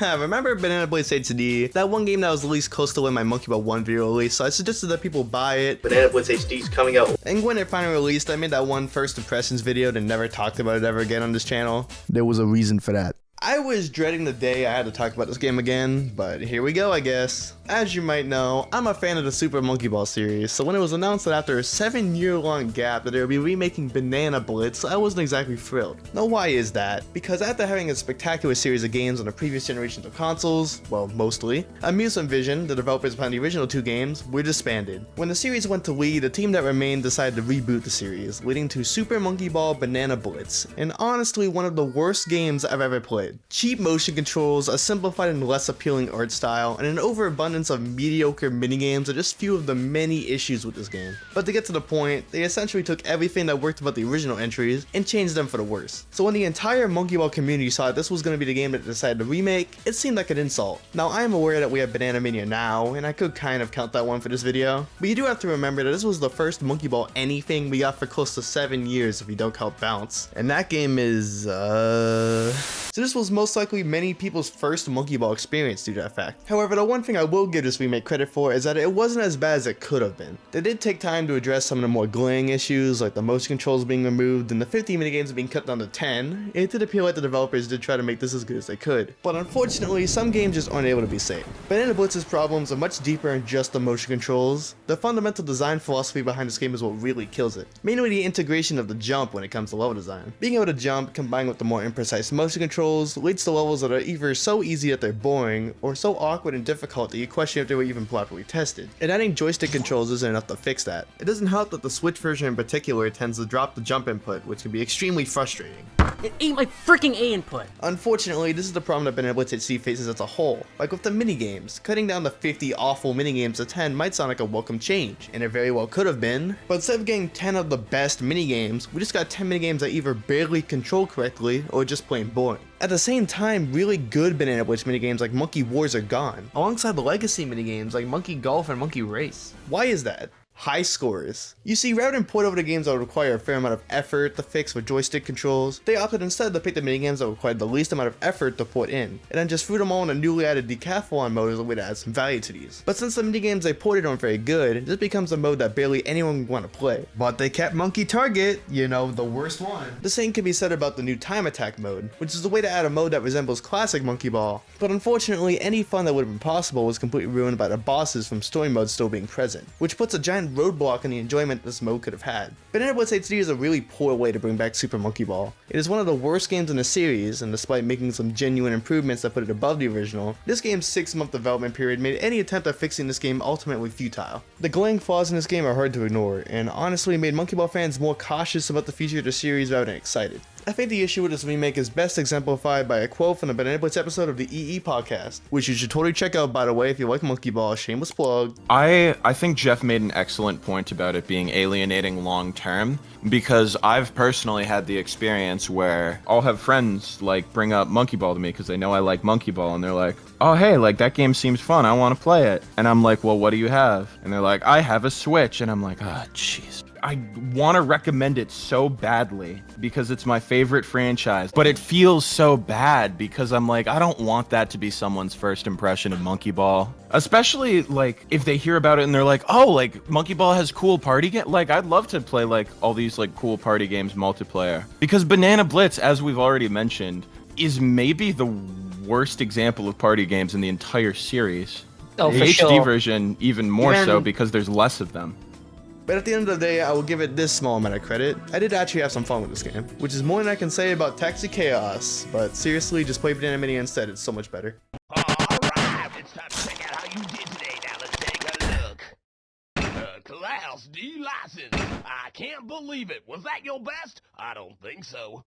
Remember Banana Blitz HD? That one game that was released close to when my Monkey Ball 1 video released, so I suggested that people buy it. Banana Blitz HD is coming out. And when it finally released, I made that one first impressions video and never talked about it ever again on this channel. There was a reason for that. I was dreading the day I had to talk about this game again, but here we go, I guess. As you might know, I'm a fan of the Super Monkey Ball series, so when it was announced that after a 7-year-long gap that they would be remaking Banana Blitz, I wasn't exactly thrilled. Now why is that? Because after having a spectacular series of games on the previous generations of consoles, well, mostly, Amusement Vision, the developers behind the original 2 games, were disbanded. When the series went to Wii, the team that remained decided to reboot the series, leading to Super Monkey Ball Banana Blitz, and honestly one of the worst games I've ever played. Cheap motion controls, a simplified and less appealing art style, and an overabundance of mediocre minigames are just few of the many issues with this game. But to get to the point, they essentially took everything that worked about the original entries and changed them for the worse. So when the entire Monkey Ball community saw that this was going to be the game that they decided to remake, it seemed like an insult. Now I am aware that we have Banana Mania now, and I could kind of count that one for this video, but you do have to remember that this was the first Monkey Ball anything we got for close to 7 years if you don't count Bounce. And that game is, So this was most likely many people's first Monkey Ball experience due to that fact. However, the one thing I will give this remake credit for is that it wasn't as bad as it could have been. They did take time to address some of the more glaring issues, like the motion controls being removed and the 50 minigames being cut down to 10. It did appear like the developers did try to make this as good as they could. But unfortunately, some games just aren't able to be saved. Banana Blitz's problems are much deeper than just the motion controls. The fundamental design philosophy behind this game is what really kills it. Mainly the integration of the jump when it comes to level design. Being able to jump, combined with the more imprecise motion controls, leads to levels that are either so easy that they're boring, or so awkward and difficult that you question if they were even properly tested. And adding joystick controls isn't enough to fix that. It doesn't help that the Switch version in particular tends to drop the jump input, which can be extremely frustrating. It ate my freaking A input. Unfortunately, this is the problem that Banana Blitz HD faces as a whole. Like with the minigames, cutting down the 50 awful minigames to 10 might sound like a welcome change, and it very well could have been, but instead of getting 10 of the best minigames, we just got 10 minigames that either barely control correctly or just plain boring. At the same time, really good Banana Blitz minigames like Monkey Wars are gone, alongside the legacy minigames like Monkey Golf and Monkey Race. Why is that? High scores. You see, rather than port over the games that would require a fair amount of effort to fix with joystick controls, they opted instead to pick the minigames that required the least amount of effort to put in, and then just threw them all in a newly added decathlon mode as a way to add some value to these. But since the minigames they ported aren't very good, this becomes a mode that barely anyone would want to play. But they kept Monkey Target, you know, the worst one. The same can be said about the new Time Attack mode, which is a way to add a mode that resembles classic Monkey Ball, but unfortunately any fun that would have been possible was completely ruined by the bosses from story mode still being present, which puts a giant roadblock in the enjoyment this mode could have had. Banana Blitz HD is a really poor way to bring back Super Monkey Ball. It is one of the worst games in the series, and despite making some genuine improvements that put it above the original, this game's 6-month development period made any attempt at fixing this game ultimately futile. The glaring flaws in this game are hard to ignore, and honestly made Monkey Ball fans more cautious about the future of the series rather than excited. I think the issue with this remake is best exemplified by a quote from the Banana Blitz episode of the EE podcast, which you should totally check out, by the way, if you like Monkey Ball. Shameless plug. I think Jeff made an excellent point about it being alienating long term, because I've personally had the experience where I'll have friends like bring up Monkey Ball to me because they know I like Monkey Ball, and they're like, oh hey, like that game seems fun, I want to play it. And I'm like, well, what do you have? And they're like, I have a Switch. And I'm like, oh jeez. I want to recommend it so badly because it's my favorite franchise, but it feels so bad because I'm like, I don't want that to be someone's first impression of Monkey Ball. Especially like if they hear about it and they're like, oh, like Monkey Ball has cool party game. Like I'd love to play like all these like cool party games multiplayer, because Banana Blitz, as we've already mentioned, is maybe the worst example of party games in the entire series. Oh, the for HD sure. version even more so because there's less of them. But at the end of the day, I will give it this small amount of credit. I did actually have some fun with this game, which is more than I can say about Taxi Chaos, but seriously, just play Banana Mini instead, it's so much better. Alright, it's time to check out how you did today. Now let's take a look. Class D license. I can't believe it. Was that your best? I don't think so.